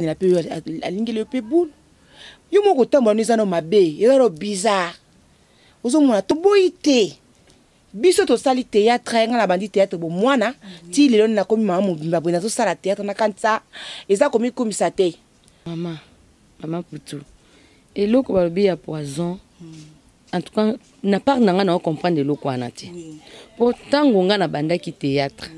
la pe alingi le pe boule. Yo moko tambo ni zano mabe, yo bizarre. Ozo mona to boité. Biso to sali théâtre nga la bandi théâtre bo mwana ti lelo na komi mama mobimba bo na to sala théâtre na kansa eza komi komisa te. Maman Poutou. Et l'eau ko balobi ya poison. En tout cas, na part nanga na comprendre de l'eau ko anati. Pourtant ngonga na banda ki théâtre.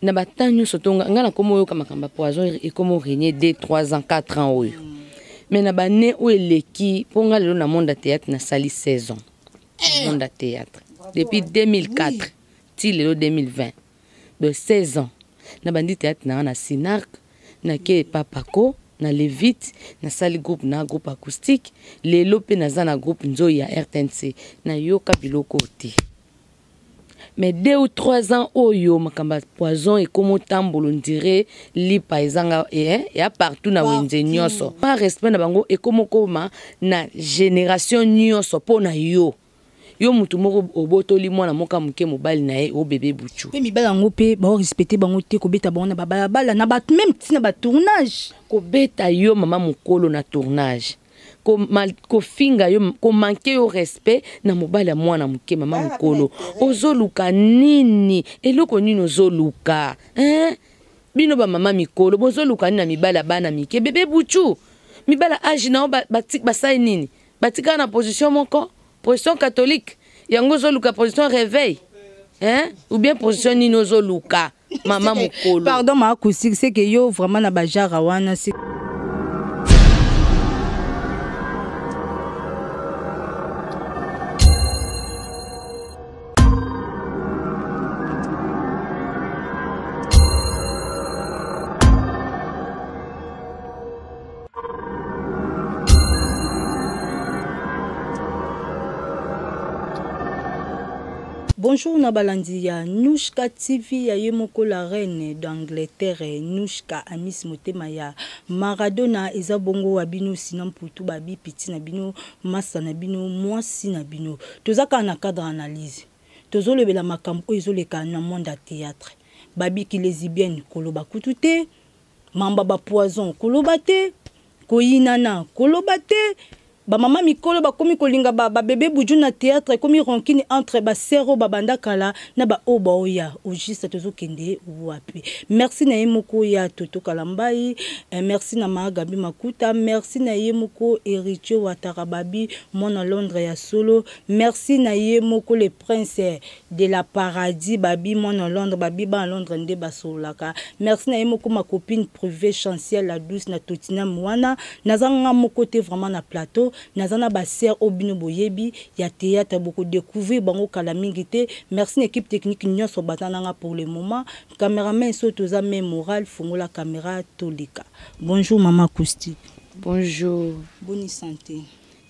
Na batanyo sotonga nga na komo yo kama kamba poison et comme régner 2 3 ans 4 ans oyo. Mais na bané o eleki ponga lelo na monde théâtre na sali 16 ans. Monde théâtre. Depuis 2004, till le 2020, de 16 ans, na bandi théâtre na Sinarc, na ke Papako, na Levite, na sali groupe na groupe acoustique, les lopé na zana groupe Nzoya RTNC, na yoka biloko te. Mais 2 ou 3 ans oyo makamba poison et comme tambolo ndire li paisanga et a partout na wenze nyoso. Pas respect na bango et comme koma na génération nyoso pona yo. Yo mutu moko obotoli mwana moka muke mobali na ye o bébé buchu. Pe mibala ngo pe ba respecter bango te ko beta bango na bala na ba même tina ba tournage. Ko beta yo mama mukolo na tournage. Ko finga yo ko manquer yo respect na mobali ya mwana muke mama mukolo. Ozoluka nini? Eloko nini ozoluka? Bino ba mama mikolo bozoluka nini na mibala bana mike bébé buchu. Mibala age na batik basai nini? Batika na position moko. Position catholique, yango zoluka position réveil, hein? Ou bien position nino zoluka, maman mukolo. Pardon ma acoustique, c'est que yo vraiment na bajara wana c'est. Bonjour Nabalandia, Nouchka TV ya yemoko la reine d'Angleterre, Nouchka Amis Motema ya Maradona eza bongo wabino sinon Poutou babi piti na bino massa na bino mwasi na bino. Tozaka na cadre analyse. Tozo lebela makambo ezoleka na monde à théâtre. Babi ki lesbienne koloba kutute, mamba ba poison koloba te, koyinana koloba te. Ba mama mikolo ba komi kolinga ba bébé buju na théâtre komi ronkini entre ba sero ba banda kala na ba oba oya o juste tozo kende wapi. Merci na yemoko ya Toto Kalambai, merci na Magabi Makuta, merci na yemoko Héritier Watarababi mona Londres ya solo, merci na yemoko le prince de la paradis babi mona Londres babi ba Londres nde basolaka. Merci na yemoko ma copine privée Chanciel la douce na Totina Mwana nazanga moko te vraiment na plateau. Nazana baser obino boyebi ya théâtre beaucoup découvrir bango kala mingité. Merci l'équipe technique nyonso batananga pour le moment. Caméraman sotoza même moral fongola caméra tolika. Bonjour maman acoustique. Bonjour. Bonne santé.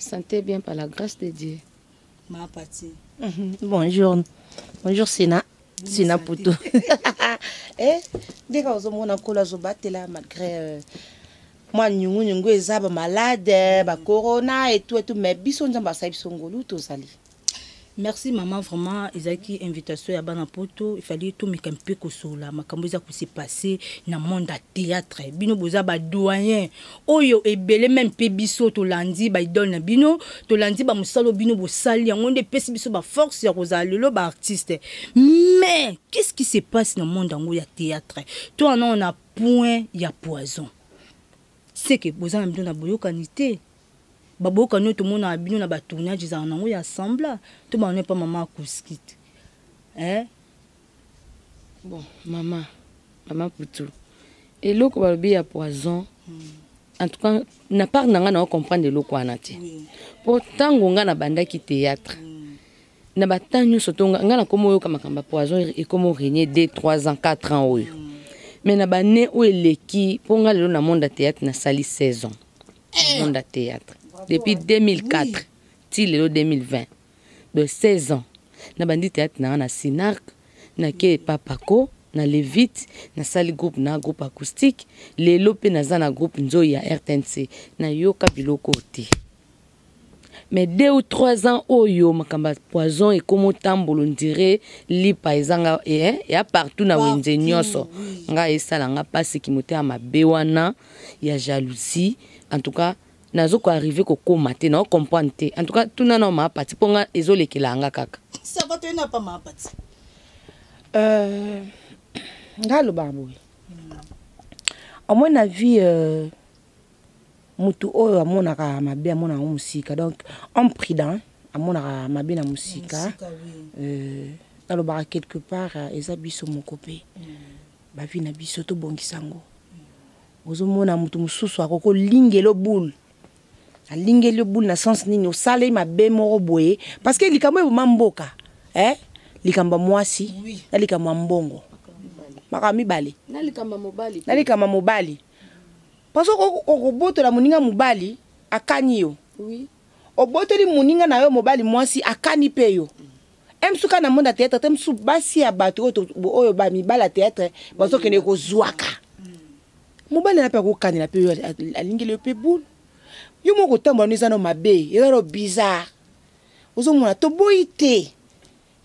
Santé bien par la grâce de Dieu. Ma partie. Bonjour. Bonjour Sina. Sina Poutou. Dès qu'on se mona kola zobatela malgré moi nyungu ezaba malade ba corona et tout mais biso nzamba sa biso ngolu to sali. Merci maman vraiment ezaki invitation ya bana poto il fallait tout me camper ko sola makambo za ko se passer na monde à théâtre bino boza ba doyen oyo ebele même pe biso to landi ba idole na bino to landi ba musalo bino bo sali yango nde pesi biso ba force ya kozalelo ba artiste mais qu'est-ce qui se passe na monde ngo ya théâtre toi on a point ya poison. C'est que vous avez besoin de boyokanité. Baboyokano tout le monde a besoin de tournage ils en ont ensemble. Tout le monde n'est pas maman acoustique. Hein? Bon, maman Poutou. Et l'eau ko balobi ya poison. En tout cas, na part nanga na comprendre de l'eau ko anati. Pourtant ngonga na banda ki théâtre. Na batanyo sotonga ngana komo yo kama kamba poison et comme régner 2 3 ans 4 ans oyo. Mais na bané ou eleki ponga lelo na monde théâtre na sali 16 ans. Monde théâtre. Depuis 2004 till le 2020. De 16 ans. Na bandi théâtre na Sinarc, na ke Papako, na Levite, na sali groupe na groupe acoustique, les lopé na zana groupe Nzoya RTNC, na yoka biloko te. mais 2 ou 3 ans oyo makamba poison et comme tambolo ndire lipa ezanga ya partout na wenze nyoso nga esala nga pasi ki mote mabe wana ya jalousie en tout cas nazo ko arriver ko koma te na comprendre te en tout cas tout na ma pati ponga ezolekela nga kaka ça va te na pas ma pati ngalo baboy à mon avis mutu oyo amonaka mabe amona musika donc en prudent amonaka mabe na musika alobaka quelque part eza biso mokope bavi na biso to bongisango ozomona mutu mususu akoko lingelo boule alingelo boule na sens nini osale mabe moko boye parce que likambo ebo mamboka likamba mwasi na likamba mbongo maka mibale na likamba mobali parce que okobotola moninga mobali akani yo oui obotoli moninga na yo mobali mwasi akani pe yo emsuka na monde théâtre temsu basi ya bato oyo ba mibala théâtre bazo kene ko zwaka mobali na pe ko kanela pe yo alingeli pe boule yo moko tambo nisa no mabe yero bizarre ozomona to boite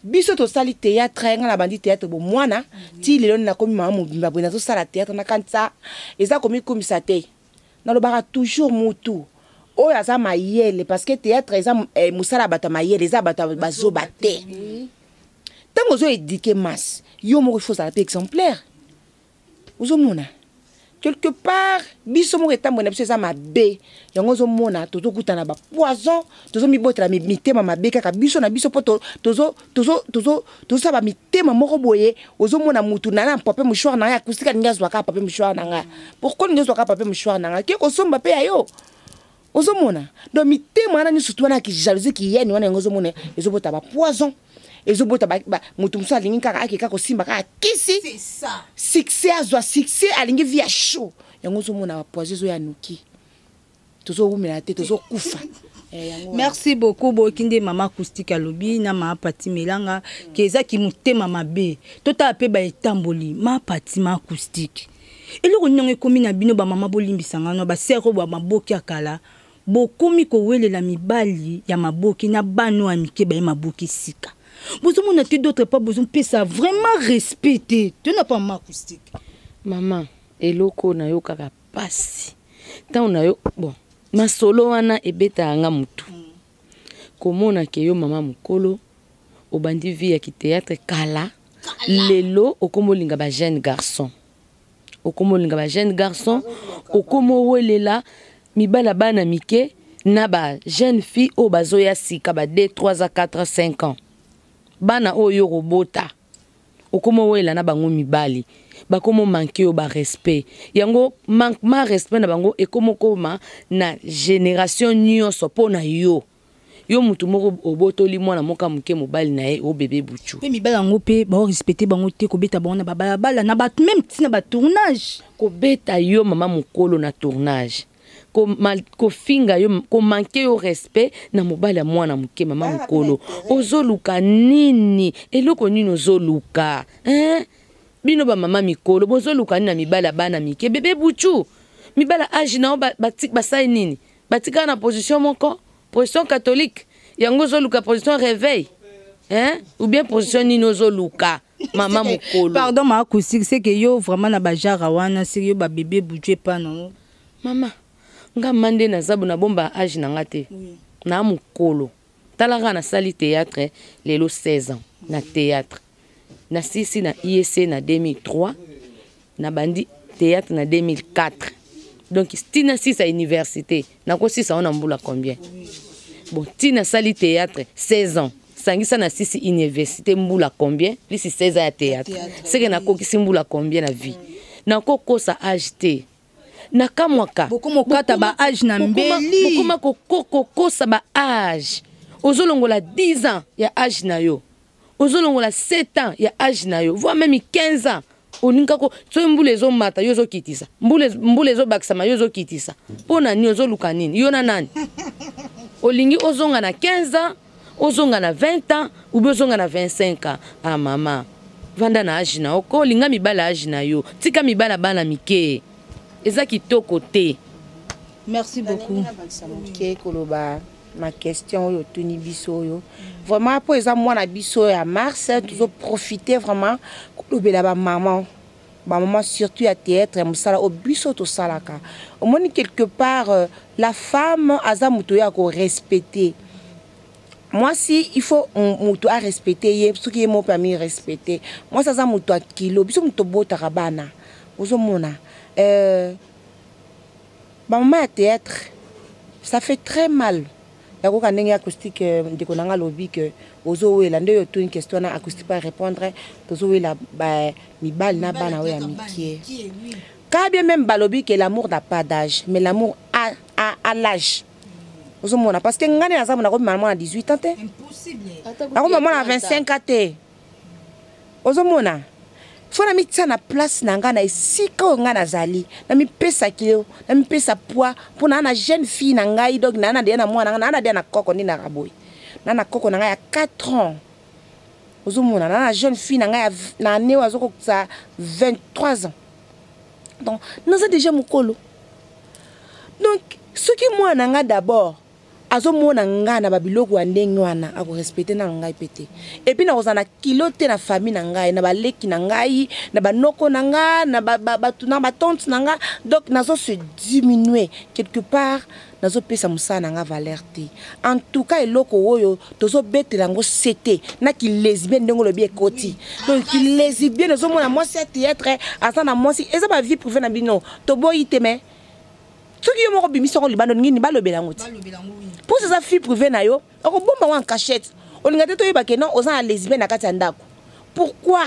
biso to sali théâtre nga la bandi théâtre bo mwana ti lelo na komi mama mobimba bwana to sala théâtre na kanza eza komi komisa te na lobaka toujours mutu oyo aza mayele parce que théâtre eza musala bata mayele eza bata bazoba te tango zo éduquer masse yo moko il faut ça être exemplaire ozomona quelque part biso moko etambo na biso eza mabe yango ozomona tozokutana ba poison tozomibotela mitema mabe kaka biso na biso po tozosaba mitema moko boye ozomona mutu na pape mouchoir na ya akusika ninga zwaka pape mouchoir na nga pourquoi ninga zwaka pape mouchoir na nga ke kosomba pe ayo ozomona donc mitema na ni surtout na ki jalousie ki yeni wana yango ozomona ezobota ba poison ezobota mutu musa alingi kaka akeka kosimba kaka kisi c'est ça succès azwa succès alingi via chaud yango ozomona ba poison zo ya nuki tozowumela te tozokufa merci beaucoup bokinde mama acoustique alobi na ma pati melanga keza ki mutema mabe tota pe ba etamboli ma pati ma acoustique eloko nyonge komi na bino ba mama bolimbisanga no ba sero ba maboki akala bokomi ko welela mibali ya maboki na bano amike ba maboki sika besoin n'a d'autres pas besoin de ça vraiment respecter tu n'as pas ma acoustique maman eloko na yo kaka pasi tant na yo bon masolo wana ebeta nga mutu komona ke yo mama mukolo obandi vie ya ki théâtre kala lelo okomolinga ba jeune garçon okomo welela mibala bana mike na ba jeune fille o bazoya sika ba 2 3 à 4 5 ans bana oyo robota okomo wela na bango mibali bakomo manke yo ba respect yango manquement respect na bango ekomo koma na génération nyonso pona yo mutu moko obotoli mwana moka muke mobali na ye o bébé buchu pe mibala ngo pe ba respecter bango te ko beta bango na bala na bat même tina ba tournage ko beta yo mama mukolo na tournage ko finga yo ko manke yo respect na mobali ya mwana muke mama mukolo ozoluka nini eloko nini ozoluka bino ba mama mikolo bozoluka nini na mibala bana mike bébé buchu mibala age na ba sai nini batika na position moko position catholique yango zoluka position réveil ou bien position nini ozoluka mama mukolo pardon ma acoustique c'est que yo vraiment na ba jara wana c'est yo ba bébé buchu pa non mama nga mande na zabu na bomba age na ngate na mukolo talaka na sali théâtre lelo 16 ans na théâtre na sisi na IEC na 2003 na bandi théâtre na 2004 donc tina 6 à université na ko 6 on mbula combien bon tina sali théâtre 16 ans sangisa na sisi université mbula combien plus 16 ans à théâtre c'est que na ko kisimbula combien na vie na ko kosa age te na kamwaka bokomo kata ba age na mbeli bokoma ko sa ba age ozolongola 10 ans ya age na yo ozolongola 7 ans ya age na yo voire même 15 ans oninga ko so mbule zo mata yo zo kitisa mbule zo bakisama yo zo kitisa pona ni ozoluka nini yo na nani olingi ozonga na 15 ans ozonga na 20 ans ou bien ozonga na 25 ans ah mama vanda na age na oko linga mibala age na yo tika mibala bana mike eza kitoko te merci beaucoup ke koloba ma question oyo tuni biso yo vraiment po eza mwana biso ya mars toujours profiter vraiment kolobela ba maman surtout à théâtre musala au biso to salaka au moins quelque part la femme aza muto ya ko respecter. Moi si il faut muto a respecter ye ce qui est mon permis respecter moi ça za muto a kilo biso muto bota rabana ozomona maman à théâtre ça fait très mal. Il y a une acoustique de konanga lobby que ozo la nde yo une question na acoustique pas répondre tozo la mi bal na bana we amitié. Quand bien même balobi que l'amour n'a pas d'âge mais l'amour a l'âge. Ozo mona parce que ngane na zamu na ko maman à 18 ans te. Impossible. Na ko maman à 25 ans te. Ozo mona faut na mitsa na place na nga na esika o nga nazali na mi pesa kilo na mi pesa poids pour na jeune fille na ngai donc na de na mwana na de na koko ni na raboy na koko na ngai ya 4 ans ozomona na jeune fille na ngai na ne wazoko sa 23 ans donc nous a déjà mukolo donc ce qui moi na nga d'abord azomona nga na babiloko ya ndenge wana ako respecter na ngai pété et puis na kozana kilote na famille na ngai na baleki na ngai na banoko na nga na ba tante na nga donc nazo se diminuer quelque part nazo pesa musana na nga valeur te en tout cas eloko oyo tozo betela ngo c'était na ki lesbienne ndenge lo bi ekoti donc ki lesbienne nazo mona moi c'est théâtre asana moi si eza ba vie privée na bino to boyite mais ce qui est mon bimission libano ngini balobela ngoti pour ces filles privées na yo on bomba en cachette on ngate to yeba ke non oza lesbienne na kati ndako pourquoi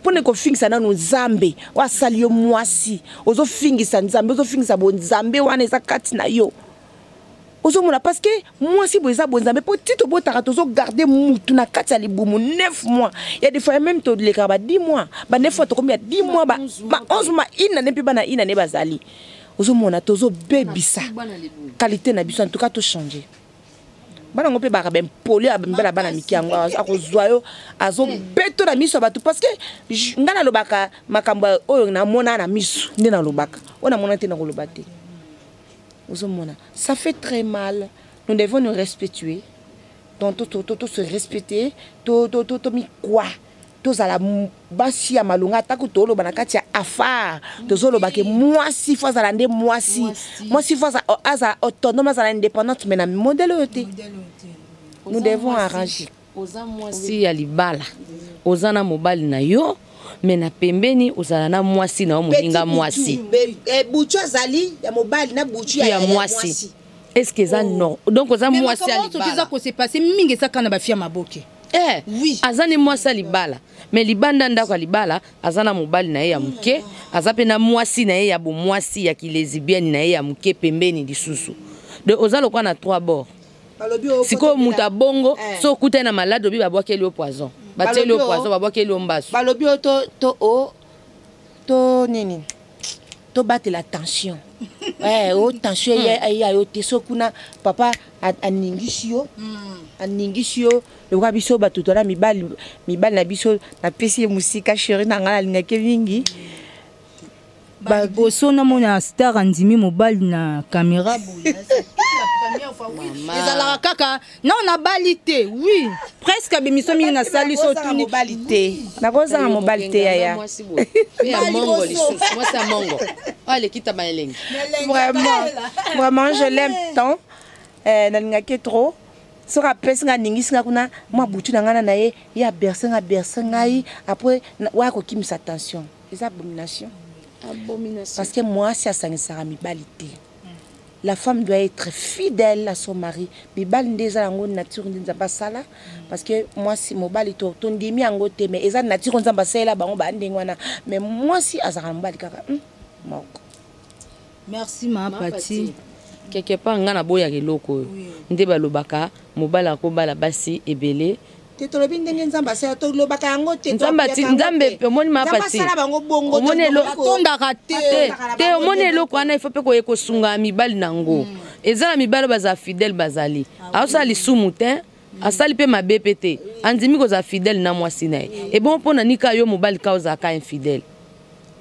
pour ne ko fingisa na nzambe wa salio mwasi ozo fingisa nzambe ozo fingisa bo nzambe wana eza kati na yo ozo mona parce que mwasi bo eza bo nzambe pour tito bo tara tozo garder mutu na kati ya libumu 9 mois il y a des fois même to le kaba 10 mois ba 9 fois to combien 10 mois ba 11 mois ina ne pe ba na ina ne bazali ozomona tozo bebisa qualité na biso en tout cas to changer bana ngope ba ben poli abembela bana mikiango akozwa yo azo beto na miso batu parce que ngana lobaka makambo oyo na mona na miso nde na lobaka ona mona te na kolobate ozomona ça fait très mal nous devons nous respecter donc to se respecter to mi quoi tozala basi ya malunga taku tolo banakati ya afar tozolo bake mwasi fois ala nde mwasi fois aza autonome aza indépendante mais na modèle yote nous devons arranger oza mwasi ya libala oza na mobali na yo mais na pembeni ozala na mwasi na moninga mwasi buchu azali ya mobali na buchu ya mwasi est-ce que ça non donc oza mwasi ya libala mais comment ça s'est passé mingi ça kana ba fia maboke oui azani mwasi libala mais libanda ndako libala azana mobali na ye ya muke azape na mwasi na ye ya bo mwasi ya kilesibienne na ye ya muke pembeni lisusu de ozalo kwa na 3 bords siko muta bongo so kuta na malade obi babwakeli o poison bateli o poison babwakeli o mbasu balobi to nini to battre la tension o tension ya yo te so kuna papa aningisio le roi biso batuto na mibali na biso na pesi musika chérie na ngala lingake mingi ba boso na mona star andimi mobali na caméra boya ezala kaka non na balité oui presque bemiso mingi na sali so tuni balité na koza na mobalité ya mongo lisusu moi ça mongo allez kita baelengi vraiment je l'aime tant na lingake trop so rappelle nga ningisinga kuna mwa butu na ngana na ye ya berse ngai après wa ko kimisa attention les abominations parce que moi c'est asangisaka mibali te la femme doit être fidèle à son mari mibali ndeza yango nature nzamba sala parce que moi si mobali to ndimi yango te mais eza nature nzamba sala bango ba ndengwana mais moi si azaka mobali kaka moko merci ma pati quelque part ngana boya keloko nde balobaka mobala ko bala basi ebele te tolobi ndenge nzamba sala to lobaka yango te nzambe omoni mapati omoni atondaka te omoni eloko wana ifo pe ko ekosunga mibali nango ezala mibali baza fidèle bazali aosala lisumu te asali pe mabe pe te andimi koza fidèle na mwasi na ye e bon mpona nika yo mobali ka ozaka infidèle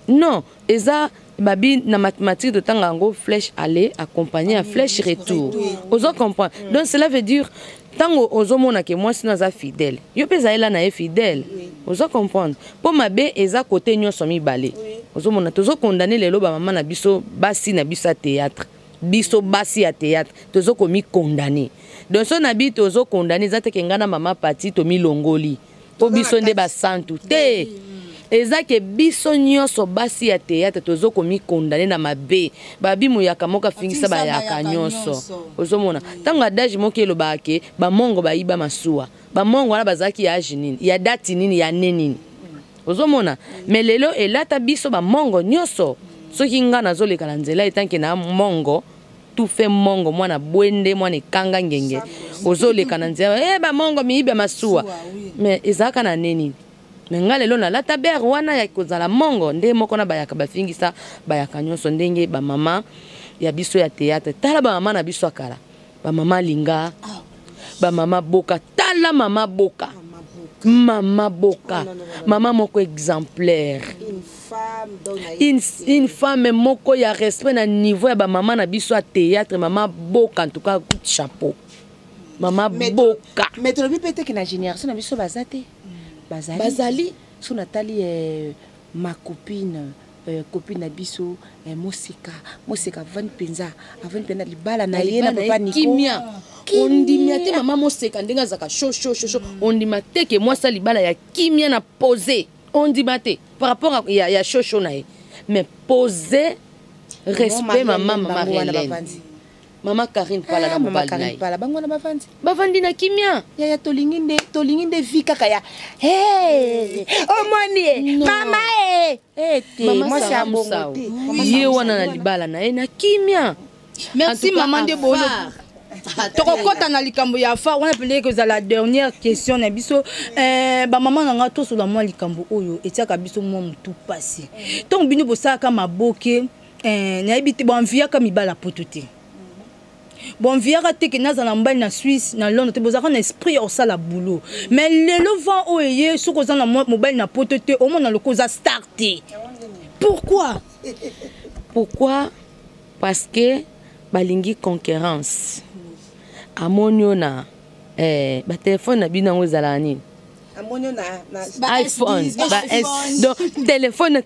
non eza babi na mathématique de temps en flèche aller accompagné à flèche retour. Ozo comprendre. Donc cela veut dire tango ozo mona que moi sinon za fidèle. Yo pe zaela na fidèle. Ozo comprendre. Pour mabe eza côté nyonso mibale. Ozo mona tozo condamner lelo ba maman na biso basi na biso théâtre. Biso basi à théâtre. Tozo komi condamner. Donc son habit tozo condamner za te kengana mama parti to mi longoli. Po biso nde ba santu te. Eza ke biso nyonso basi ya théâtre tozo komi condamné na mabe babi moyaka moka fingisa ba yaka nyonso ozomona tanga daji moke lo baake ba mongo ba iba masuwa ba mongo wana bazaki ya jinini ya dati nini ya nenini ozomona melelo elata biso ba mongo nyonso soki ngana zoleka na nzela etanke na mongo tout fait mongo mwana bwende mwana kanga ngenge ozoleka na nzela ba mongo mi iba masuwa mais ezaka na nenini Menga lelo na lata ber wana ya kozala mongo nde moko na bayaka bafingisa bayaka nyonso ndenge ba mama ya biso ya théâtre tala ba mama na biso akala ba mama linga ba mama boka tala mama boka mama boka mama moko exemplaire une femme moko ya respect na niveau ya ba mama na biso ya théâtre mama boka en tout cas coup de chapeau mama boka mais tu peut-être que na génération na biso bazate Bazali, sous Nathalie, ma copine, copine Abisso, Moseka, Van Penza, Libala, Naïna, Papa Kimia. On dit, maman Moseka, Ndenga Zaka, chaud. On dit, que moi, ça, Libala, il y a Kimia n'a posé. On dit, par rapport à, il y a chaud, mais poser, respect, maman, Hélène. Mama Karine pala na mobali naye. Pala bangwana bavandi. Bavandi na kimia. Ya tolinginde vika kaya. Hey! Oh moni. Mama moi c'est un bon côté. Ye wana na libala naye na kimia. Merci maman de bolo. Tokokota na likambo ya fa wana pele que za la dernière question na biso ba maman nga to sur la moi likambo oyo etiaka biso mo mutu passé. Donc bino bosaka maboke na ebiti bon via ka mibala potote. Bon viara te que naza na mbali na Suisse na Londres te bozaka na esprit au sala boulot mais le vent oyé soko za na mobile na potote au moins na lokoza starté. Pourquoi parce que balingi concurrence amonio na ba téléphone na bina ngozala nini amonio na iPhone donc téléphone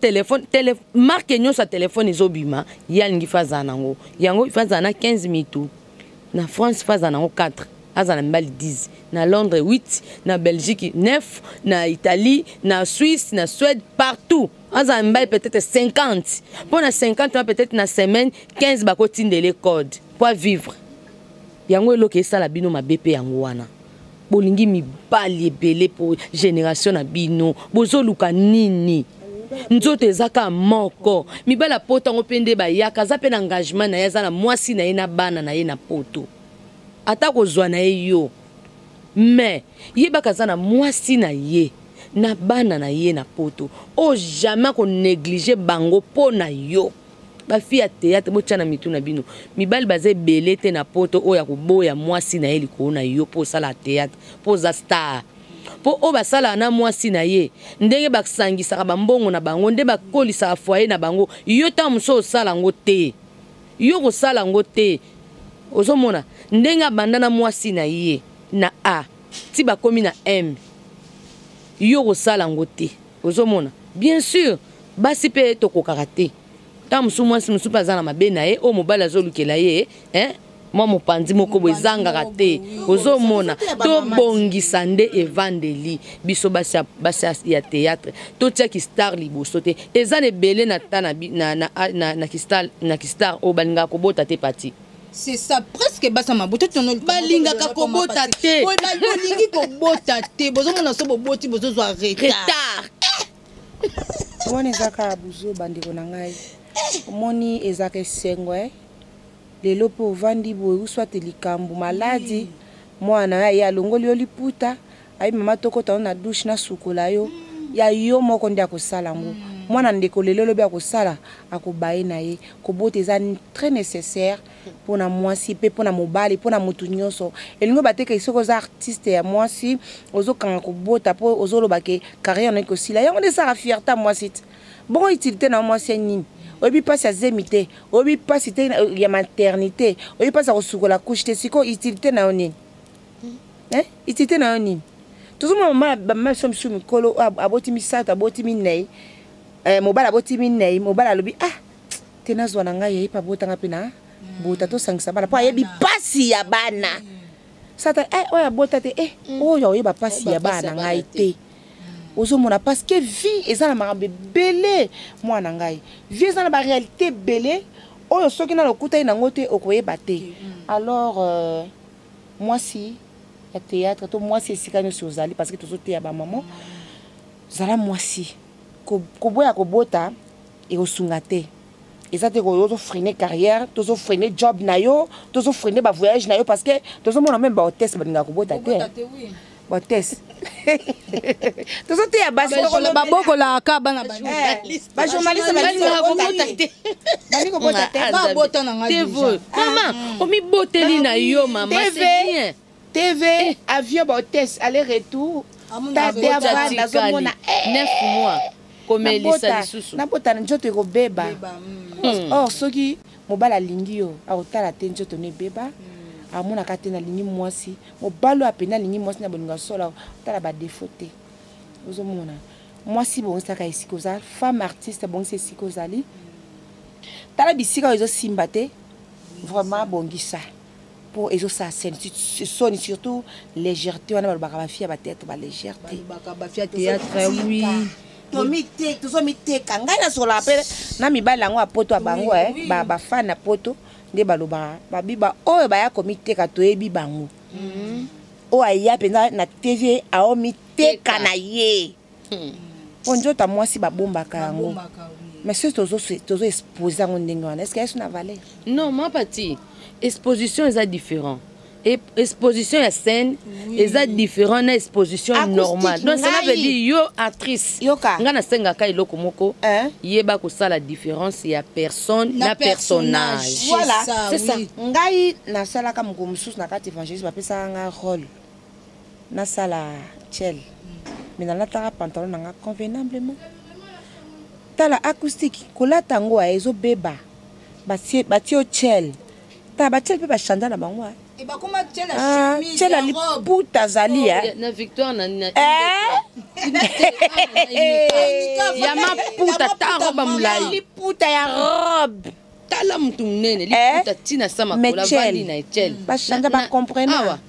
marque nyo sa téléphone ezobima yalingi fazana ngo yango fazana 15 mitu na France fazana ngo 4 azana mbali 10 na Londres 8 na Belgique 9 na Italie na Suisse na Suède partout azana mbali peut-être 50 pour na 50 peut-être na semaine 15 bakotinde les codes pour vivre yango eloke sala bino mabepe yango wana bolingi mibali ebele pour génération na bino bozoluka nini nzoto ezaka moko mibala poto ngo pende ba yaka za pe na engagement na yaza na mwasi na ye na bana na ye na poto ata kozwa na ye yo mais yebaka za na mwasi na ye na bana na ye na poto o jamais ko négliger bango po na yo ba fi ya théâtre bo tchana mitu na bino mibali baze belete na poto oya koboya mwasi na ye liko na yo po sala théâtre po za star po o basala na mwasi na ye ndenge basangisaka bambongo na bango nde bakolisa foyer na bango yo ta muso sala ngo te yo ko sala ngo te ozomona ndenge banda na mwasi na ye na A ti bakomi na M yo ko sala ngo te ozomona bien sûr basi pe to kokaka te ta musu mwasi musu pazana mabe na ye o mobala azolukela ye moi mopanzi moko bozangaka te ozomona to bongisa nde evandeli biso basi ya théâtre to tiaki star liboso te eza ne bele na ta na kistar o balingaka kobota te pati c'est ça presque basa maboto tono balingaka kobota te o balingi kobota te bozomona so boboti bozozwa retard moni zaka buzo bandiko na ngai moni ezaka sengwe lelo po vandi boye uswate likambo maladi mwana ya longoli oliputa ai mama tokota na douche na sukola yo ya yo moko ndi akosala ngo mwana ndeko lelo lobi akosala akobaye na ye kobota eza très nécessaire pona mwasi pe pona mobali pona mutu nyonso elingo bateka isoko za artiste ya mwasi ozokanga kobota po ozoloba ke carrière na ikosila yango ndesaka fierté mwasi bon utilité na mwasi nini oyebi mpasi ya zemi te oyebi mpasi te ya maternité oyebi mpasi ya kosukola couche te sikoyo utilité na yo nini utilité na yo nini tozomona bamama biso misu mikolo aboti misato aboti minei mobala aboti minei mobala alobi te nazwa na ngai yeyebi abotanga mpe na bota tosangisa bana mpo ayebi mpasi ya bana sata oyo abota te oyo oyeba mpasi ya bana na ngai te ozomona parce que vie eza na makambo ebele mwana ngai vie eza na baréalité ebele oyo soki na lokutai nango te okoyeba te alors mwasi ya théâtre to mwasi esika nyonso ozali parce que tozoteya bamama zala mwasi koboya kobota ekosunga te eza te tozofrene carrière tozofrene job na yo tozofrene bavoyage na yo parce que tozomona même bahotesse balingaka kobota te bahotesse tozoteya basi babokolaka bana bajournaliste balingi kobota te babota na ngai mama omiboteli na yo mama TV avion bahotesse aller retour tate avanda nazomona 9 mois komelisa lisusu nabotana nzoto ekobeba or soki mobali alingi yo akotala te nzoto no ebeba amonaka te nalingi mwasi mobali oyo apena alingi mwasi na bolingo asola otala badefo te ozomona mwasi bongisaka esika ozali femme artiste bongisa esika ozali tala bisika oyo ezosimba te vraiment bongisa mpo ezosala soni surtout légèreté wana balobaka bafille ya bateatre balégèreté tozomiteka ngai nasokolaka mpe na mibali yango ya poto ya bango bafane ya poto nde balobaka babiba oyo baya komiteka toyebi bango oyo aya mpenza na tv aomiteka na ye po nzoto ya mwasi babombaka yango mais soki tozoexpose yango ndenge wana estce yesu na valeur non ma pati exposition eza différent exposition ya scène eza différent na exposition normale donc cela veut dire yo actrice nga nasengaka eloko moko yeba kosala différence ya personne na personnage voilà c'est ça ngai nasalaka moko mosusu na kati évangéliste bapesaka nga rôle nasala tiel mais nalataka pantalon nanga convenablement tala acoustique kolata yango ezobeba batie tiel tala batiel mpe bachanda na bango tiela liputa azali na victoire ya maputa ta roba mulai liputa ya robe tala mutu munene liputa tina sama kola vali na etiel bachanda bakomprena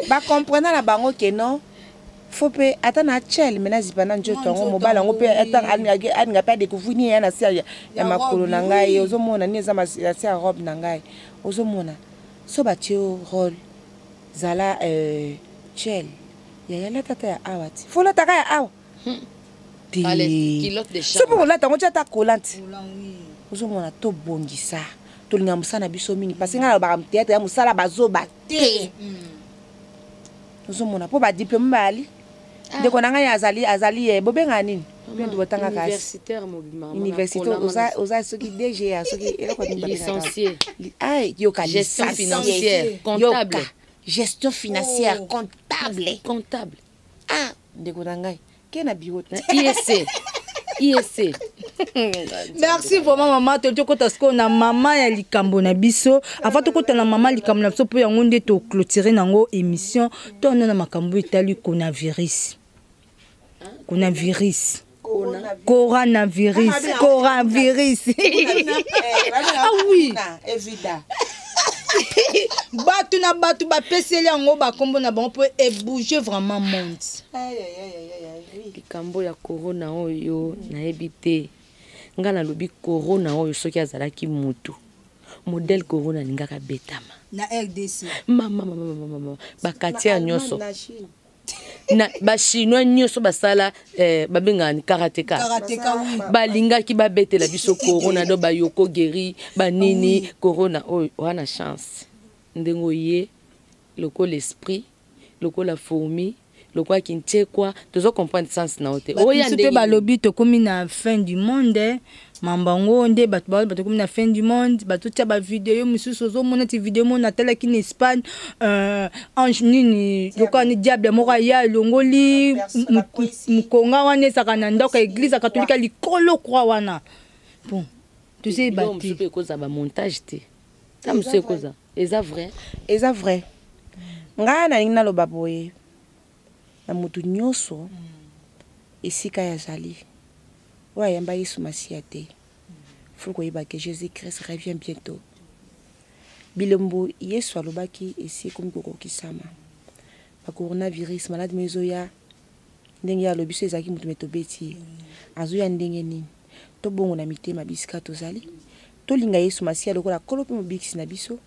bakomprena na bango ke non faut pe ata na tiel mena zipa na nzoto yango mobala yango pe ata alinga pe adécouvrir ya na sia ya makolo na ngai ozomona ni eza masi ya robe na ngai ozomona so batie rôle zala tiel ya la tata ya awa ti faut la taka ya awa so po kolata yango tia ta kolante ozomona tobongisa tolinga mosala biso mingi parce que nga na baka théâtre ya mosala bazoba te ozomona po badiplôme bali ndeko na ngai azali bobenga nini mpe botanga kasi université oza soki DG soki eloko nini licencié yoka gestion financière comptable gestion financière comptable ndeko na ngai ke na bureau ISC merci vraiment maman tokota siko na mama ya likambo na biso avant tokota na mama likambo na biso po yango nde to clôturer nango émission to na makambo etali coronavirus oui batu bapeseli yango bakombo na bango po ebouge vraiment monde likambo ya corona oyo nayebi te nga nalobi corona oyo soki azalaki mutu modèle corona ningaka betama na RDC mama bakatia nyonso na bachinois nyonso basala babengani karateka balingaki babetela biso corona do bayoko geri banini corona oyo wana chance ndengo ye loko l'esprit loko la fourmi loko kinchekwa tozo comprendre sens na ote oya ndenge balobi to komi na fin du monde mambango nde bato comme na fin du monde bato tia ba vidéo mususu ozomona ti vidéo mona talaki na Espagne ange nini lokola ni diable moko ya longoli mukonga wana ezaka na ndako ya église catholique likolo croix wana bon tozei bati pe koza ba montage te ta musu koza eza vrai nga na ninga naloba boye na mutu nyonso esika ya zali oyo ayamba Yesu Masiya te faut koyeba que Jésus-Christ revient bientôt bilombo Yesu alobaki esi ekomi kokokisama ba coronavirus malade mezoya ndenge ya lobiso ezaki mutu metobeti azoya ndenge nini to bongo na mitema bisika tozali tolinga Yesu Masiya lokola kolope mobikisi na biso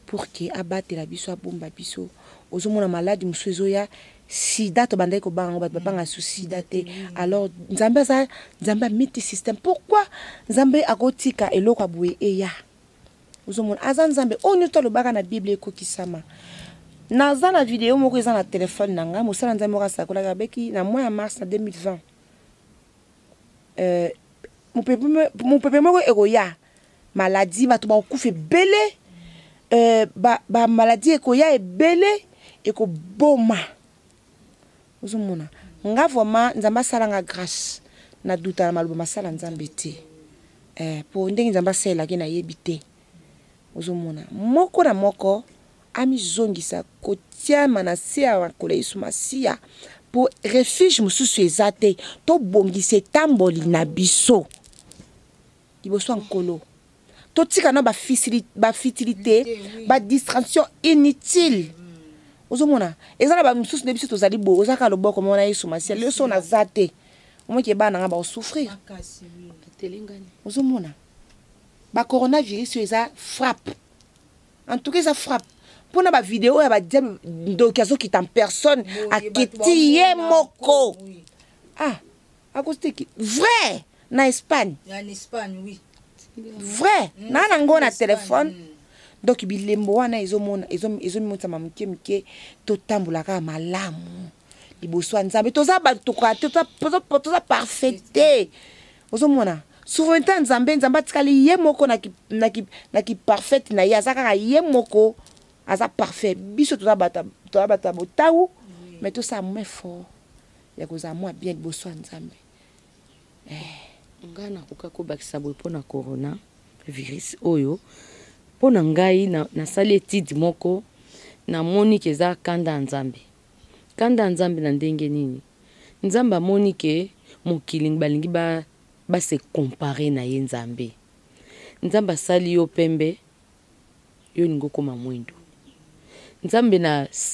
pour que abatela biso abomba biso ozomona malade musu ezoya sida to bandai ko bango ba banga sida te alors nzambe miti système pourquoi nzambe akotika eloko abuye eya ozomona aza nzambe onyo to lobaka na bible ekokisama naza na vidéo moko eza na téléphone nanga mosala nzambe ka sakola beki na mois ya mars na 2020 mon pepe moko ekoya maladie bato bakufa ebele ba maladie ekoya ebele ekoboma ozomona nga vraiment nzamba salanga grâce na duta na maloba masala nzambe te po ndenge nzamba sela ke na yebite ozomona moko na moko amizongisa kotia manase ya kola Yesu Masiya po refuge mususu ezate to bongise tamboli na biso liboso nkolo to tika na ba futilité ba distraction inutile ozomona ezala ba mususu ne biso tozali bo ozaka loboko mona Yesu Masiya leso na zate omoke bana nga ba souffrir ozomona ba coronavirus eza frappe en tout cas ça frappe pour na ba vidéo ya ba diable donc azoki en personne aketi ye moko acoustique vrai na Espagne oui vrai na nango na téléphone donc bilembo wana ezomimota mamuke to tambola ka malamu liboso nzambe toza bato kwa toza parfaité ozomona souveraineté nzambe atikali ye moko na ki parfaite na ye azaka ye moko aza parfait biso toza bata botawu mais tout ça moins fort ya koza moi bien liboso nzambe ngana kokako bakisa boy pona corona virus oyo pona ngai na sali etidi moko na moni ke za kanda nzambe na ndenge nini nzambe amoni ke mokili balingi ba se comparer na ye nzambe asali yo pembe yo ningo koma mwindu nzambe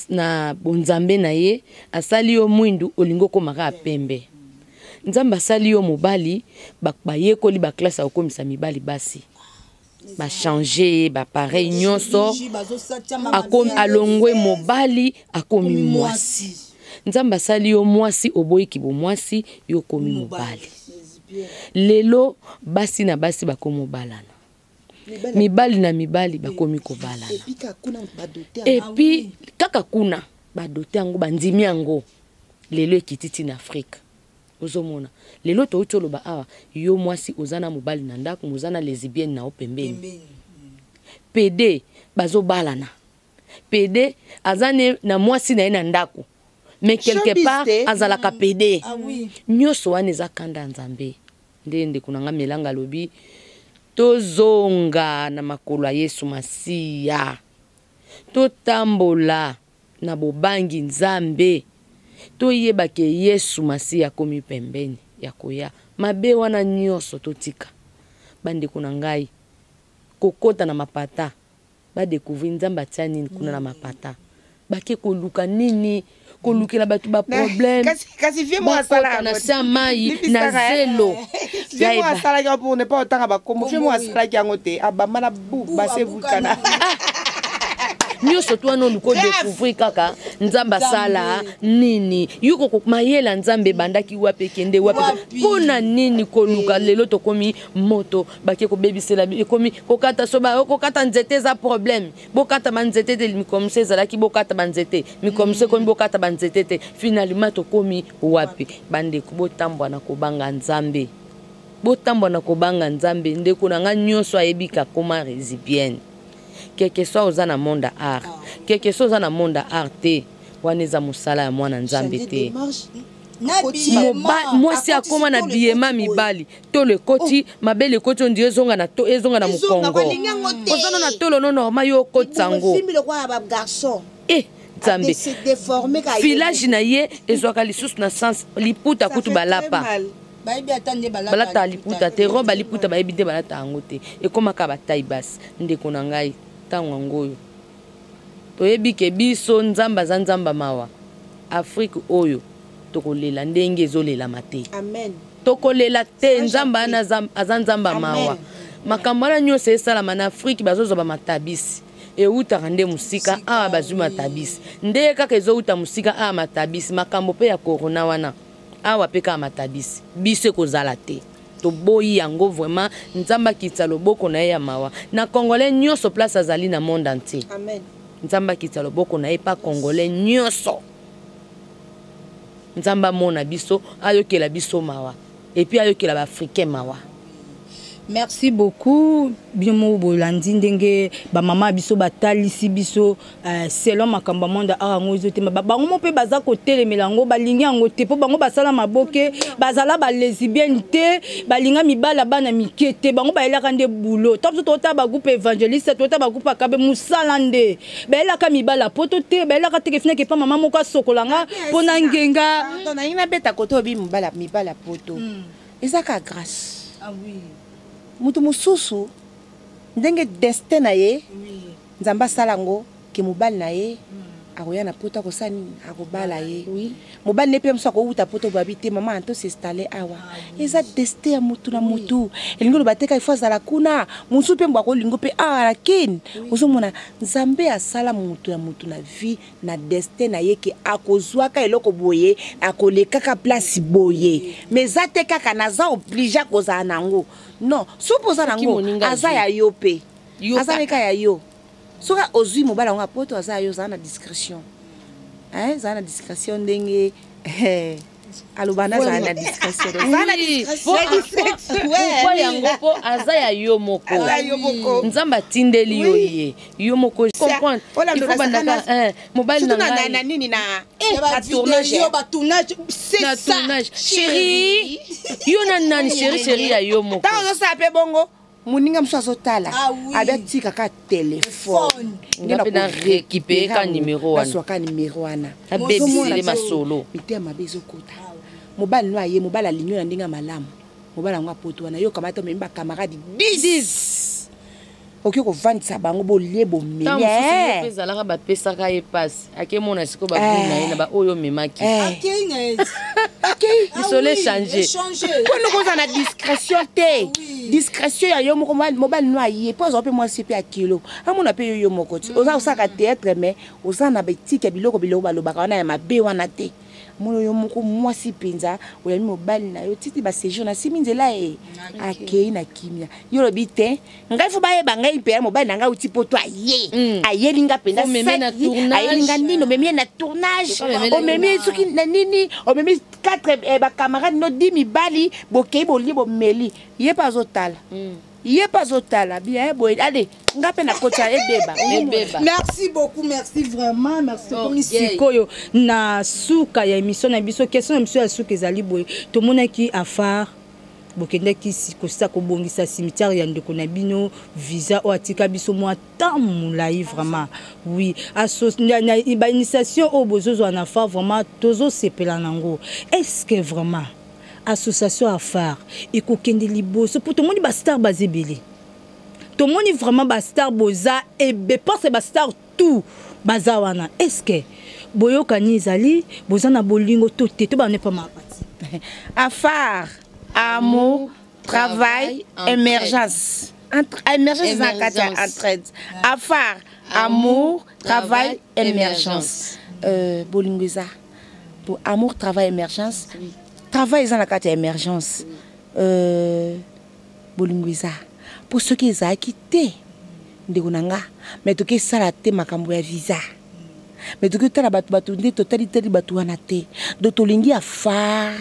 na bonzambe na ye asali yo mwindu olingo koma ka pembe nzambe asali yo mobali bayekoli ba classe akomisa mibali basi ba changer ba pareil nyonso akomi alongwe mobali akomi mwasi nzambe asali yo mwasi oboyiki bo mwasi yo komi mobali lelo basi na basi bakomi balana mibali na mibali bakomi kobalana epi kaka kuna badote yango bandimi yango lelo ekititi na Afrika ozomona lelo to utoloba awa yo mwasi ozana mobali na ndako mozana lesbienne na opembeni PD bazo balana PD azane na mwasi na ina ndako mais quelque part azalaka PD nyoso wana eza kanda nzambe ndende kunanga melanga lobi tozonga na makolo ya Yesu Masiya totambola na bobangi nzambe toyeba ke Yesu Masiya komi pembeni ya koya mabe wana nyonso totika bande kuna ngai kokota na mapata ba découvrir nzambe atia nini kuna na mapata bake koluka nini kolukela batu ba problème kasi vie moi sala na samai na zelo vie moi sala ka pour ne pas autant ba comme vie moi sala ki ngote abamba na bu ba se vulkana nyonso to wana luko découvrir kaka nzamba sala nini yuko mayela nzambe bandaki wape kende wape pona nini koluka lelo to komi moto bake ko bebisela komi kokata soba kokata nzete za problème bokata banzete de mikomse zalaki bokata banzete mikomse komi bokata banzete te finalement to komi wape bande ko botambwa na kobanga nzambe botambo na kobanga nzambe ndeko na nga nyonso ayebika koma récipienne quelque soit oza na monde art quelque soit oza na monde art te wana eza mosala ya mwana nzambe te mwasi akoma na biyema mibali to lekoti mabele ekoti ondi ezonga na mokongo ozana na tolo no normal yo okotisa ngo nzambe village na ye ezwaka lisusu na sens liputa kutu balapa balata liputa te roba liputa bayebi te balata yango te ekomaka batai basi ndeko na ngai ntango yango oyo toyebi ke biso nzambe aza nzamba mawa afrique oyo tokolela ndenge ezolela te tokolela te nzambe aza nzamba mawa makambo wana nyonso esalama na afrique bazozwa bamatabisi eutaka nde musika awa bazwi matabisi nde kaka ezouta musika awa matabisi makambo mpe ya corona wana awa pe kaka matabisi biso ekozala te toboyi yango vraiment nzambe akitisa loboko na ye ya mawa na congolais nyonso place azali na monde entier nzambe akitisa loboko na ye pa congolais nyonso nzamba mona biso ayokela biso mawa et puis ayokela baafricain mawa. Merci beaucoup biomo bolandi ndenge ba mama biso batalisi biso selon makamba monde arango ezote bango mo pe baza kotele melango balingi yango te po bango basala maboke bazala ba lesbienne te balinga mibala bana mikete bango baelaka nde boulot top tota ba groupe évangéliste tota ba groupe akabe musala nde baelaka mibala poto te baelaka te kefina ke pa mama moko sokolanga pona ngenga na ina beta koto bi mibala poto ezaka grâce. Ah oui. Mutu mususu ndenge destin na ye nzamba salango ke mobali na ye akoya na poto akosani akobala ye mobali ne pe mso akouta poto babite mama anto s'installer awa eza destin ya mutu na mutu elingo lo bateka ifo zala kuna musu pe mbako lingo pe lakini uzomona nzambe asala mutu na vie na destin na ye ke akozwaka eloko boye akolekaka place boye mais zate kaka naza obligé akozala nango non supposa nango aza ya yo pe aza meka ya yo soka ozui mobala ngo apoto aza yo za na discrétion za na discrétion ndenge alubana za na discrétion za na discrétion ouais yango po aza ya yo moko nzamba tindeli yo ye yo moko comprendre il faut bandaka mobile na nini na tournage c'est ça chérie yo na nani chérie ya yo moko tango sa pe bongo muninga mso azotala abatika ka téléphone ngena na récupérer ka numéro wana baswaka numéro wana abebisile masolo mite mabezo kota mobali no aye mobali alinyo na ndinga malamu mobali ngo apoto wana yo kamata memba camarade 10 oki ko vandisa bango bolie bomenya tango ezalaka bapesaka ye passe akemona siko babuna ye na ba oyo memaki isole changer kono koza na discrétion te discrétion ya yo moko mobali no aye po zo pe moi sipe a kilo amona pe yo moko oza osaka théâtre mais oza na betike biloko balobaka wana ya mabe wana te mono yo moko mwasi penza oya mobali na yo titi ba séjour na siminzela akei na kimia yo lobi te ngai fo baye bangai pe mobali na ngai uti poto aye linga penza aye linga ndino memie na tournage o memie suki na nini o memie 4 ba camarade no 10 mibali bokei boli bomeli ye pas otala yé pas otala bien boy allez ngape na kocha ebeba. Merci beaucoup, merci vraiment, merci pour sikoyo na suka ya émission na biso question émission ya suka ezali boy to mona ki afar bokende ki sikosa ko bongisa cimetière ya ndeko na bino visa o atika biso mo tamulai vraiment oui na ba initiation o bozozo na afar vraiment tozo sepela nango est-ce que vraiment association à phare et kokende liboso pour tout le monde ba star bazebele tout le monde vraiment ba star boza et be pense ba star tout bazawana est-ce que boyoka ni ezali boza na bolingo to te ba ne pas ma partie à phare amour travail émergence émergence na kata entraide à phare amour travail émergence bolingo za pour amour travail émergence travail dans la carte émergence bolinguiza pour ceux qui ont quitté ndegonanga mais to ke salate makambo ya visa mais tokoki tala bato nde totalitali bato wana te donc tolingi afar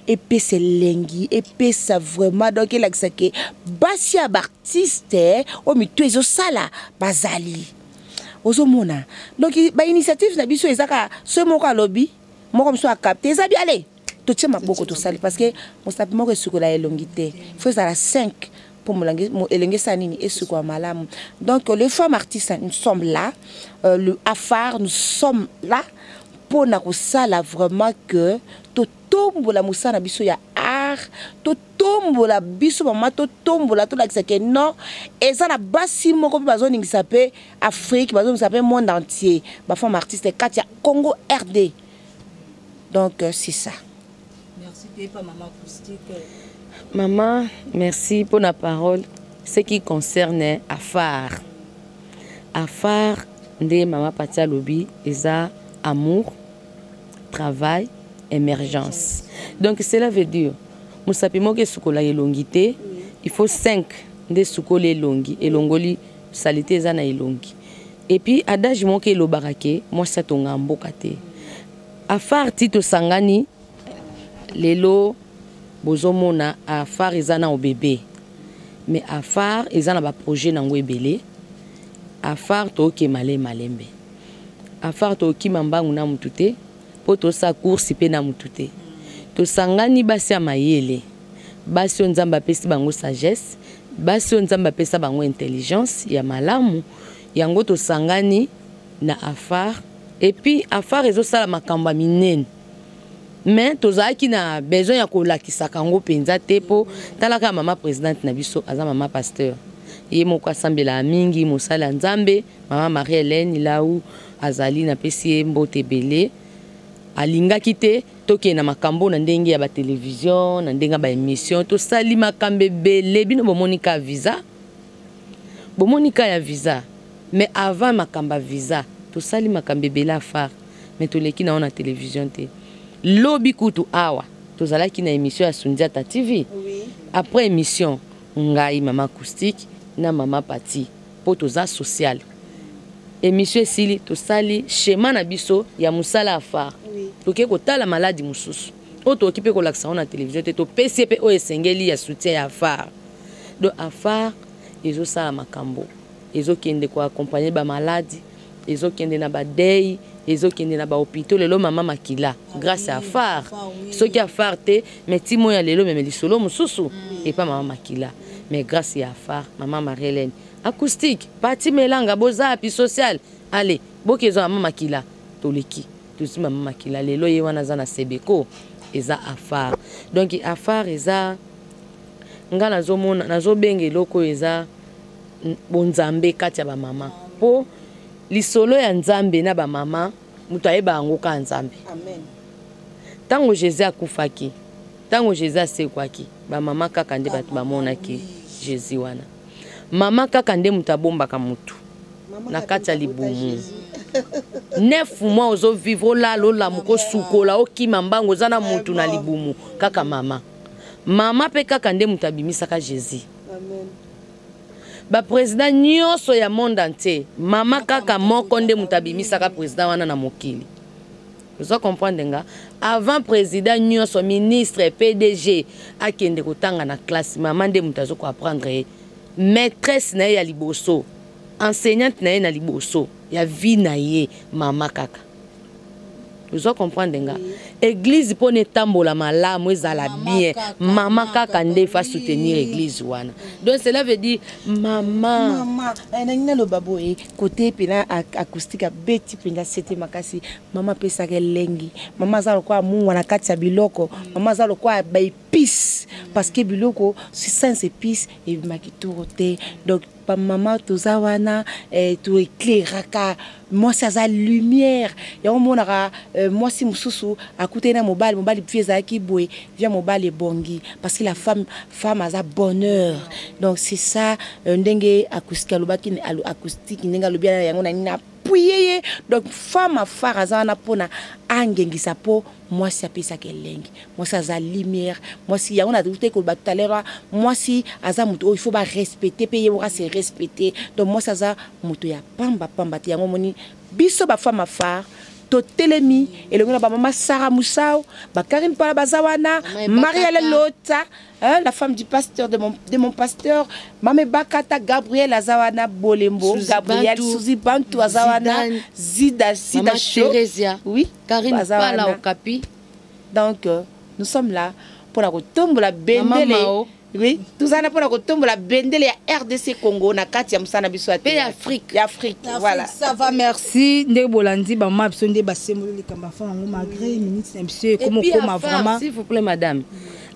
epesa elengi epesa vraiment donc elakisaki basi ya baartiste oyo mitu ezosala bazali ozomona donc bainitiative na biso ezaka soki moko alobi moko mosusu akapte eza bi ale totie maboko tosali parce que mosapi moko esukola elongi te il faut ezala 5 pour elenge sanini esukola malamu. Donc les femmes artistes nous sommes là, le afar nous sommes là pour na kosala vraiment que to tombola musana biso ya art to tombola biso mama to tombola to lakisa que non eza na basi moko pe bazoningisa pe Afrique bazoningisa pe monde entier ba femme artiste Katia Congo RD. Donc c'est ça. Merci pas maman acoustique. Maman, merci pour la parole. Ce qui concerne Afar. Afar, de maman Patia Lobi, eza amour, travail, émergence. Donc cela veut dire, musapimo ke sukola elongité, il faut 5 de sukola elongi, elongoli salité eza na elongi. Et puis adage mo ke lo barake, moi ça tonga mboka te. Afar tito sangani lelo bozomona afar ezana au bébé mais afar ezana ba projet nango ebele afar to ke malembe afar to ki mambangu na mutute poto sa course pe na mutute to sangani basi ya mayele basi nzamba pesi bango sagesse basi nzamba pesa bango intelligence ya malamu yango to sangani na afar et puis afar ezosala makamba minene. Mais tozaki na besoin ya kolakisa kango penza te po talaka mama présidente na biso aza mama pasteur ye moko asambela mingi mosala nzambe mama Marie-Hélène Laou azali na pesi mbote belé alingaki te toke na makambo na ndenge ya ba télévision na ndenge ba émission to sali makambe belé bino bomonika visa bomonika ya visa mais avant makamba visa to sali makambe belé afar mais to leki na ona télévision te. Lobi kutu awa tozalaki na émission ya Sundiata TV. Oui. Après émission ngai mama acoustique na mama Pati po toza social. Émission sili to sali schéma na biso ya musala afar. Oui. Toke ko tala maladie mususu. O to okipe ko laksa na télévision te to PCP o esengeli ya soutien ya afar. Do afar ezo sala makambo. Ezo kende ko accompagner ba maladie, ezo kende na ba deuil. Les autres qui sont dans l'hôpital, les maman makila grâce à Afar. Ceux qui Afar te, mais Timo ya lelo mais les solo mususu et pas maman makila. Mais grâce à Afar, maman Marie-Hélène acoustique, parti melanga boza puis social. Allez, bokezo maman makila toleki. Tous maman makila lelo ye wana za na Sebeko eza Afar. Donc Afar eza ngala zomona nazo benge loko eza bonzambe kati ya ba mama. Po lisolo ya nzambe na ba mama mutu ayeba yango ka nzambe. Amen. Tango Jésus akufaki, tango Jésus asekwaki, ba mama kaka nde batu bamonaki Jésus wana. Mama kaka nde mutu abombaka mutu na kati ya libumu. 9 mois ozo vivre la lola muko sukola okima mbango zana mutu na libumu kaka mama. Mama pe kaka nde mutu abimisaka Jésus. Amen. Ba président nyonso ya monde entier mama kaka moko nde mutabimisaka président wana na mokili. Vous comprenez nga avant président nyonso ministre PDG akende kotanga na classe mama nde mutazo ko apprendre maîtresse na ya liboso enseignante na na liboso ya vie na ye mama kaka. Vous comprenez nga église pone tambola malamu ezala bien mama kaka nde fa soutenir église wana. Donc cela veut dire mama na lo babo e côté pena acoustique beti penda c'était makasi mama pesa ke lengi mama za lokwa mungu na kati ya biloko mama za lokwa ba épice parce que biloko c'est sans épice et makitorote. Donc pa mama toza wana to éclairaka moi ça a lumière ya monaka moi si mususu akute na mobile pieza ki boy via mobile bongi parce que la femme a bonheur. Donc c'est ça ndenge acoustique lobaki acoustique ndenge lobia yango na nina puye. Donc femme afar azana pona angengisa po moi si apesa kelengi moi ça a lumière moi si yango na tout ko ba tout à l'heure moi si azamuto il faut ba respecter payer on va se respecté donc moi ça za moto ya pamba pamba ti yango moni biso ba femme phare to telemi elongo na ba mama Sarah Moussao ba Karine Pala bazawana Maria Lota la femme du pasteur de mon pasteur Mame Bakata Gabriel Azawana Bolembo Gabriel Suzy Bantu Azawana Zida Show oui Karine Pala Okapi donc nous sommes là pour la retombe la bendele oui tout ça pour la retombe la bendele ya RDC Congo na kati ya musana biso pays Afrique voilà ça va merci nde bolandi ba ma biso nde basemolo le kamba fa ngo malgré minute na biso comme vraiment s'il vous plaît madame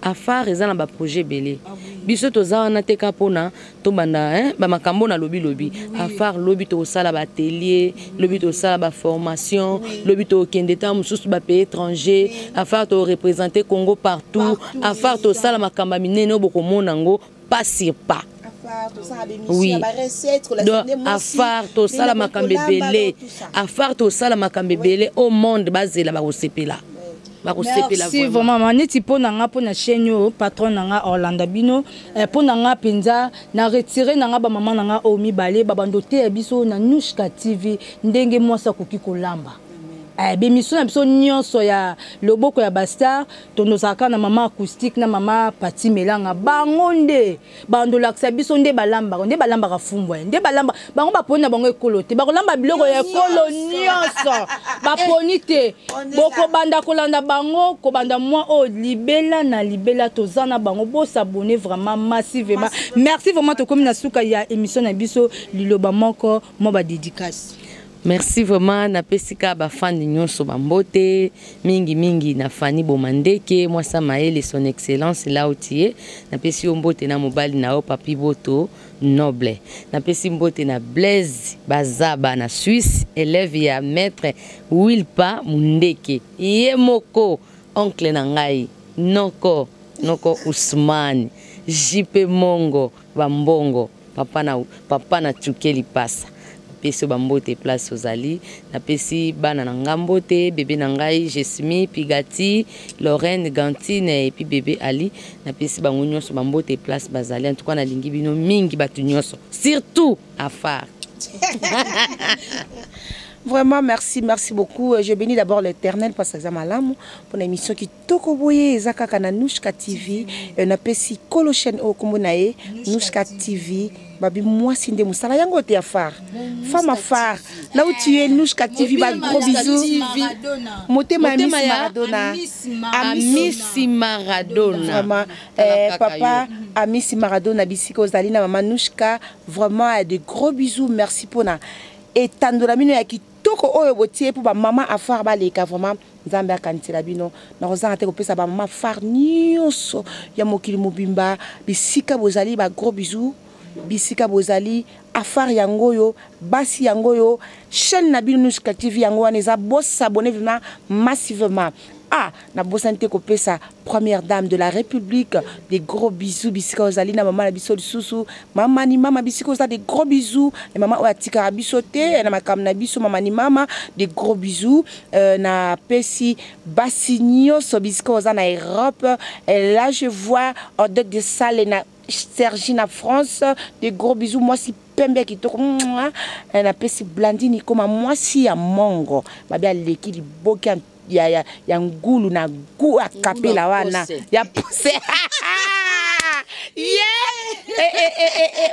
affaire eza na ba projet belé biso toza na teka pona to banda ba makambo na lobi affaire lobi to sala ba atelier lobi to sala ba formation lobi to kende ta mususu ba pays étranger affaire to représenter Congo partout affaire to sala makamba minene boko monango pas sur pas oui affaire to sala makambe belé affaire to sala makambe belé au monde bazela ba osepela. Merci vraiment maneti po nanga po na chaîne yo patron nanga Orlando Bino po nanga penza na retirer nanga ba maman nanga o mibale babandote ya biso na Nushka TV ndenge mwasa koki kolamba bémission na biso nyonso ya loboko ya Bastar tondosaka na mama acoustique na mama Pati Melanga bangonde bandolakisa biso nde balamba ka fumbwa nde balamba bango baponi na bango ekolote bakolamba biloko ya ekolo nyonso baponi te boko banda kolanda bango ko banda moi o libela na libela tozana bango bo s'abonner vraiment massivement merci vraiment to comme na suka ya émission na biso liloba moko mo ba dédicace. Merci vraiment na pesika ba fan nyonso bambote mingi na Fanny Bomandeke moi ça maele son excellence là otie na pesi mbote na mobali na o papi boto noble na pesi mbote na Blaise Bazaba na Suisse élève ya maître Wilpa Mundeke yemoko oncle na ngai noko Ousmane JP Mongo Bambongo papa na Chukeli pasa pesi bambote place ozali na pesi bana na ngambote bébé na ngai Jesmi Pigati Lorraine Gantine et puis bébé Ali na pesi bango nyonso bambote place bazali en tout cas na lingi bino mingi batu nyonso surtout affaire. Vraiment, merci beaucoup. Je bénis d'abord l'Éternel parce que ça m'a l'amour pour l'émission qui tokoboye Zaka kana Nushka TV. On appelle si Kolochen au Komunae Nushka TV. Babi moi sinde musala yango te afar. Femme afar. Là où tu es Nushka TV, ba gros bisous. Motema Miss Maradona. Miss Maradona. Vraiment papa à Miss Maradona bisiko Zalina maman Nushka. Vraiment de gros bisous. Merci pour na. Et tandola mino ya kitoko oyo botie pour ba maman afar ba leka vraiment nzambe akantela bino na kozanga te kopesa ba maman far nyonso ya mokili mobimba bisika bozali ba gros bisous bisika bozali afar yango yo basi yango yo chaîne na bino Nushka TV yango wana eza boss s'abonner vraiment massivement. Ah, na bosante kopesa première dame de la République, des gros bisous bisika ozali na maman na biso lisusu mama ni mama bisika ozali des gros bisous et maman oatika biso te na makam na biso mama ni mama des gros bisous na pesi basinyo so bisika ozali na Europe et là je vois Odette de Salle na Sergi na France des gros bisous moi si pembe kitoko na pesi Blandini comme moi si ya mongo babia leki liboki ya ngulu na gu akapela wana ya pose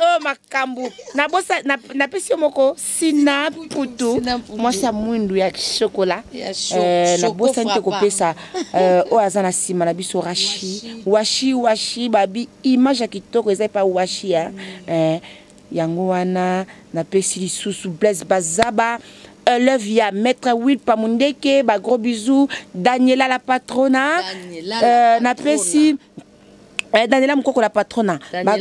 oh makambu na bosa na pesi moko sina putu moi sa mwindu ya chocolat na bosa nte kopesa o azana sima na biso washi babi image ya kitoko eza pa washi yango wana na pesi lisusu Blaise Bazaba élève ya maître Wilpa Mundeke ba gros bisous Daniela la patrona na pesi Daniela Mkoko la patrona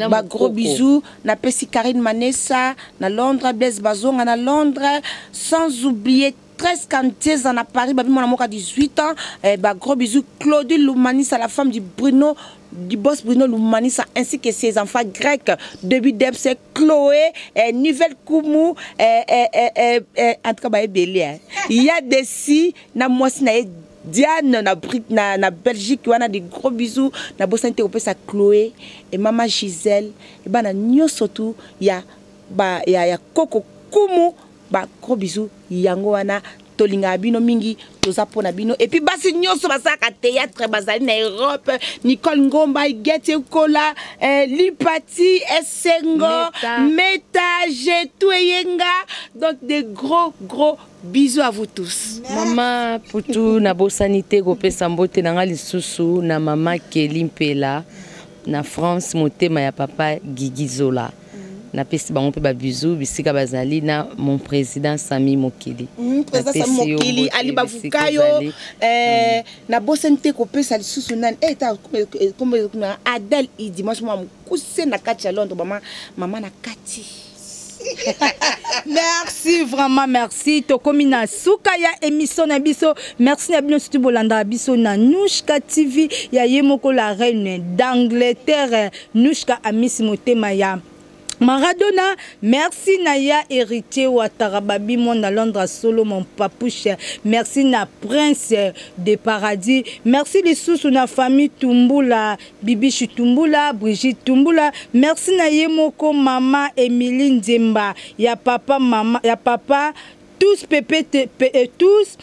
ba gros bisous na pesi Karine Manessa na Londres Blaise Bazonga na Londres sans oublier 13 Cantiers en Paris babi mon amour à 18 ans ba gros bisous Claudine Loumanissa la femme du boss Bruno Loumanissa ainsi que ses enfants grecs début d'Ebse Chloé Nouvelle Koumou en tout cas ba belé il y a des si na moi si na Diane na Belgique wana des gros bisous na bosante opesa Chloé et maman Gisèle et bana nyo surtout ya ba ya koko kumu ba gros bisous yango wana tolinga bino mingi toza pona bino et puis basi nyonso basaka théâtre bazali na Europe Nicole Ngomba Igete Kola Lipati Essengo Meta Jetou Yenga donc des gros bisous à vous tous. Maman Poutou na bosanité kopesa mbote nanga lisusu na mama Kelly Mpela na France motema ya papa Gigi Zola. Na pesi bango pe ba bisous bisika bazali na mon président Sami Mokili. Président Sami Mokili Ali Bavukayo na bosanité kopesa lisusu nan comme Adèle il dimanche moi mukuse na kati ya Londres maman na kati. Merci vraiment merci tokomi na suka ya émission na biso merci na bino surtout bolanda biso na Nushka TV ya yemoko la reine d'Angleterre Nushka Amisi Motema ya Maradona, merci Naya héritier Ouattarababi mon à Londres solo mon papouche, merci na prince de paradis, merci les sous na famille Tumbula, Bibichi Tumbula, Brigitte Tumbula, merci na yemoko mama Emiline Nzemba, ya papa mama, ya papa tous pépé tous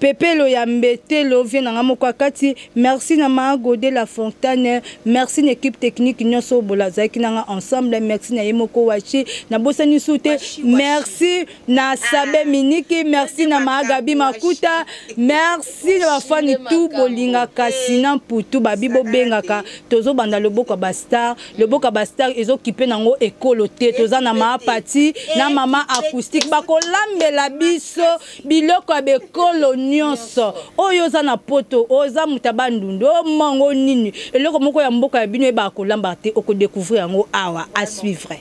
Pepe Loyambete Lovie Nangamoko Kati, merci na Godé La Fontaine, merci l'équipe technique Nyonso Bolazaki Nanga ensemble, merci na Yemoko Wachi, na Bosani Soute, merci na Sabe Miniki, merci na Gabi Makuta, merci na fani tout Bolinga Kasina Poutou Babibo Bengaka, Tozo Banda le Boka Bastar, le Boka Bastar ils occupé nango écoloté, Toza na Pati, na mama acoustique, Bako Lambela Biso, Biloko Abe Colony. Oyo za na poto oza mutabandundu mango nini eloko moko ya mboka ya bino e ba kolamba te oko découvrir yango awa à suivre.